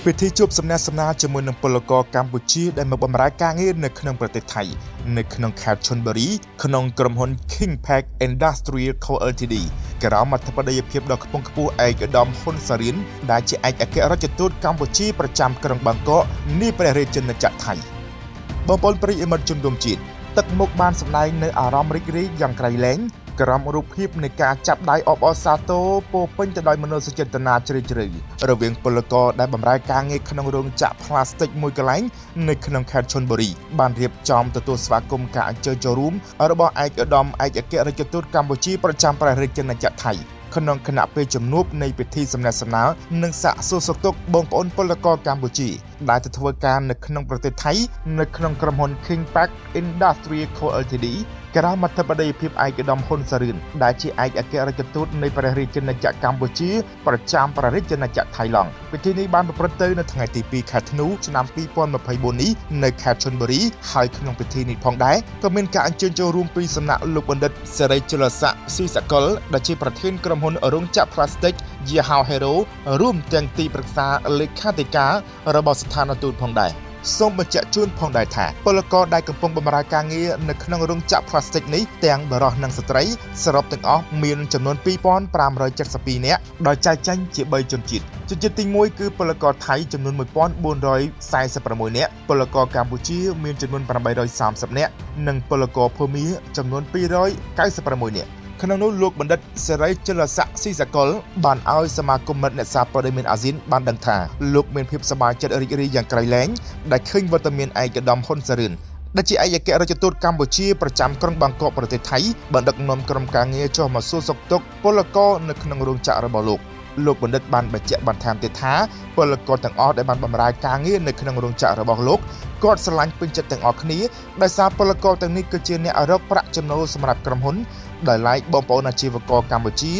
ពិធីជួបសំណាក់សំណាជាមួយនឹងពលករកម្ពុជាដែលមកបម្រើការងារនៅក្នុងប្រទេសថៃនៅក្នុងខេត្តឈុនបុរីក្នុងក្រុមហ៊ុន King Pack Industrial Co Ltd ក្រោមអធិបតីភាពដ៏ខ្ពង់ខ្ពស់ឯកឧត្តមហ៊ុនសារៀនដែលជាឯកអគ្គរដ្ឋទូតកម្ពុជាប្រចាំក្រុងបាងកកនៃព្រះរាជាណាចក្រថៃបងប្អូនប្រិយមិត្តជនរួមជាតិទឹកមុខបានសម្ដែងនៅអារម្មណ៍រីករាយយ៉ាងក្រៃលែងក្រោមរូបភាពនៃការចាប់ដៃអបអរសាទរពោពេញទៅដោយមនោសញ្ចេតនាជ្រាលជ្រៅរវាងពលករដែលបម្រើការងារក្នុងរោងចក្រផ្លាស្ទិកមួយកន្លែងនៅក្នុងខេត្តឈុនបុរីបានរៀបចំទទួលស្វាគមន៍ការអញ្ជើញចូលរួមរបស់ឯកឧត្តមឯកអគ្គរដ្ឋទូតកម្ពុជាប្រចាំព្រះរាជាណាចក្រថៃក្នុងគណៈពេលជំនួបនៃពិធីសំណាក់សំណើនិងសាកសួរសុខទុក្ខបងប្អូនពលករកម្ពុជាដែលទៅធ្វើការនៅក្នុងប្រទេសថៃនៅក្នុងក្រុមហ៊ុន King Pack Industrial Co Ltd ក្រោមអធិបតីភាពឯកឧត្តមហ៊ុនសារៀនដែលជាឯកអគ្គរដ្ឋទូតនៃព្រះរាជាណាចក្រកម្ពុជាប្រចាំព្រះរាជាណាចក្រថៃឡង់ពិធីនេះបានប្រព្រឹត្តទៅនៅថ្ងៃទី2ខែធ្នូឆ្នាំ2024នេះនៅខេត្តឈុនបុរីហើយក្នុងពិធីនេះផងដែរក៏មានការអញ្ជើញចូលរួមពីសំណាក់លោកបណ្ឌិតសេរីជលស័ក្តិស៊ីសកលដែលជាប្រធានក្រុមហ៊ុនរោងចក្រផ្លាស្ទិក Yahao Hero រួមទាំងទីប្រឹក្សាលេខាធិការរបស់ស្ថានទូតផងដែរសូមបញ្ជាក់ជូនផងដែរថាពលករដែលកំពុងបម្រើការងារនៅក្នុងរោងចក្រផ្លាស្ទិកនេះទាំងបុរសនិងស្ត្រីសរុបទាំងអស់មានចំនួន2572នាក់ដោយចែកចេញជា3ជនជាតិទី1គឺពលករថៃចំនួន1446នាក់ពលករកម្ពុជាមានចំនួន830នាក់និងពលករភូមាចំនួន296នាក់ក្នុងនោះលោកបណ្ឌិតសេរីជលស័ក្តិស៊ីសកលបានឲ្យសមាគមមិត្តអ្នកសារព័ត៌មានអាស៊ានបានដឹងថាលោកមានភាពសប្បាយចិត្តរីករាយយ៉ាងក្រៃលែងដែលឃើញវត្តមានឯកឧត្តមហ៊ុនសារៀនដែលជាឯកអគ្គរដ្ឋទូតកម្ពុជាប្រចាំក្រុងបាងកកប្រទេសថៃបានដឹកនាំក្រុមការងារចុះមកសួរសុខទុក្ខពលករនៅក្នុងរោងចក្ររបស់លោកបណ្ឌិតបានបញ្ជាក់បន្ថែមទៀតថាពលករទាំងអស់ដែលបានបម្រើការងារនៅក្នុងរោងចក្ររបស់លោកគាត់ស្រឡាញ់ពេញចិត្តទាំងអស់គ្នាដោយសារពលករទាំងនេះគឺជាអ្នករកប្រាក់ចំណូលសម្រាប់ក្រុមហ៊ុនដោយឡែកបងប្អូនអាជីវករកម្ពុជា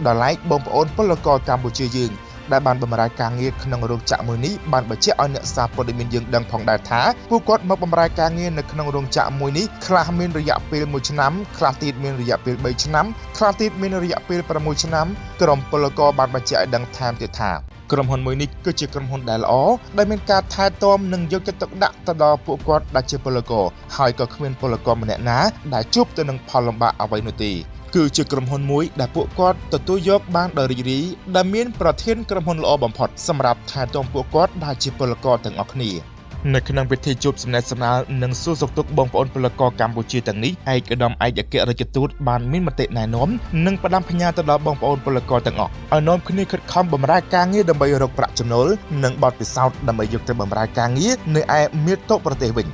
ដោយឡែកបងប្អូនពលករកម្ពុជាយើងដែលបានបម្រើការងារក្នុងរោងចក្រមួយនេះបានបញ្ជាក់ឲ្យអ្នកសារព័ត៌មានយើងដឹងផងដែរថាពួកគាត់មកបម្រើការងារនៅក្នុងរោងចក្រមួយនេះខ្លះមានរយៈពេល1ឆ្នាំខ្លះទៀតមានរយៈពេល3ឆ្នាំខ្លះទៀតមានរយៈពេល6ឆ្នាំក្រុមពលករបានបញ្ជាក់ឲ្យដឹងថែមទៀតថាក្រុមហ៊ុនមួយនេះគឺជាក្រុមហ៊ុនដែលល្អដែលមានការថែទាំនិងយកចិត្តទុកដាក់ទៅដល់ពួកគាត់ដែលជាពលករហើយក៏គ្មានពលករម្នាក់ណាដែលជួបទៅនឹងផលលំបាកអ្វីនោះទេគឺជាក្រុមហ៊ុនមួយដែលពួកគាត់ទទួលយកបានដោយរីករាយដែលមានប្រធានក្រុមហ៊ុនល្អបំផុតសម្រាប់ថែទាំពួកគាត់ដែលជាពលករទាំងអស់គ្នានៅក្នុងពិធីជួបសំណេះសំណាលនិងសួរសុខទុក្ខបងប្អូនពលករកម្ពុជាទាំងនេះឯកឧត្តមឯកអគ្គរដ្ឋទូតបានមានមតិណែនាំនិងផ្ដាំផ្ញើទៅដល់បងប្អូនពលករទាំងអស់ឲ្យនាំគ្នាខិតខំបម្រើការងារដើម្បីរកប្រាក់ចំណូលនិងបទពិសោធន៍ដើម្បីយកទៅបម្រើការងារនៅឯមាតុប្រទេសវិញ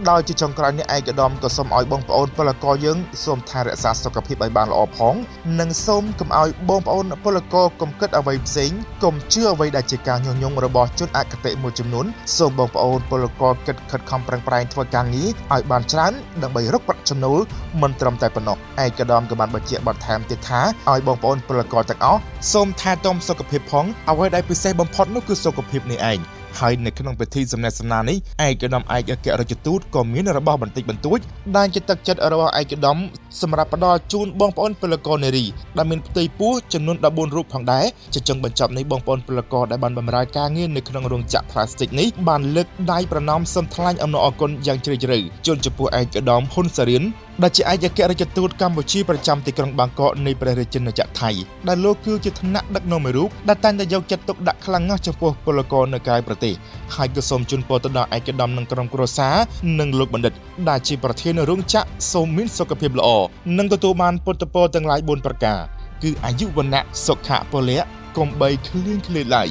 ដោយជាចុងក្រោយនេះឯកឧត្តមក៏សូមឲ្យបងប្អូនពលករយើងសូមថែរក្សាសុខភាពឲ្យបានល្អផងនិងសូមកុំឲ្យបងប្អូនពលករកុំគិតអ្វីផ្សេងកុំជឿអ្វីដែលជាការញុះញង់របស់ជនអគតិមួយចំនួនសូមបងប្អូនពលករគិតខិតខំប្រឹងប្រែងធ្វើការងារឲ្យបានច្រើនដើម្បីរកប្រាក់ចំណូលមិនត្រឹមតែប៉ុណ្ណោះឯកឧត្តមក៏បានបញ្ជាក់បន្ថែមទៀតថាឲ្យបងប្អូនពលករទាំងអស់សូមថែទាំសុខភាពផងអ្វីដែលពិសេសបំផុតនោះគឺសុខភាពនេះឯងហើយនៅក្នុងពិធីសំណេះសំណាលនេះឯកឧត្តមឯកអគ្គរដ្ឋទូតក៏មានរបស់បន្តិចបន្តួចដែលជាទឹកចិត្តរបស់ឯកឧត្តមសម្រាប់ផ្ដល់ជូនបងប្អូនពលករនារីដែលមានផ្ទៃពោះចំនួន14រូបផងដែរជាចុងបញ្ចប់នេះបងប្អូនពលករដែលបានបម្រើការងារនៅក្នុងរោងចក្រផ្លាស្ទិកនេះបានលើកដៃប្រណម្យសូមថ្លែងអំណរអគុណយ៉ាងជ្រាលជ្រៅជូនចំពោះឯកឧត្តមហ៊ុនសារៀនដែលជាឯកអគ្គរដ្ឋទូតកម្ពុជាប្រចាំទីក្រុងបាងកកនៃព្រះរាជាណាចក្រថៃដែលលោកគឺជាឋានៈដឹកនាំមួយរូបដែលតែងតែយកចិត្តទុកដាក់ខ្លាំងណាស់ចំពោះពលករនៅក្រៅប្រទេសហើយក៏សូមជូនពរទៅដល់ឯកឧត្តមនិងក្រុមគ្រួសារនិងលោកបណ្ឌិតដែលជាប្រធានរោងចក្រសូមមានសុខភាពល្អនិងទទួលបានពុទ្ធពរទាំងឡាយ4ប្រការគឺអាយុវណ្ណៈសុខៈពលៈកុំបីឃ្លៀងឃ្លាតឡើយ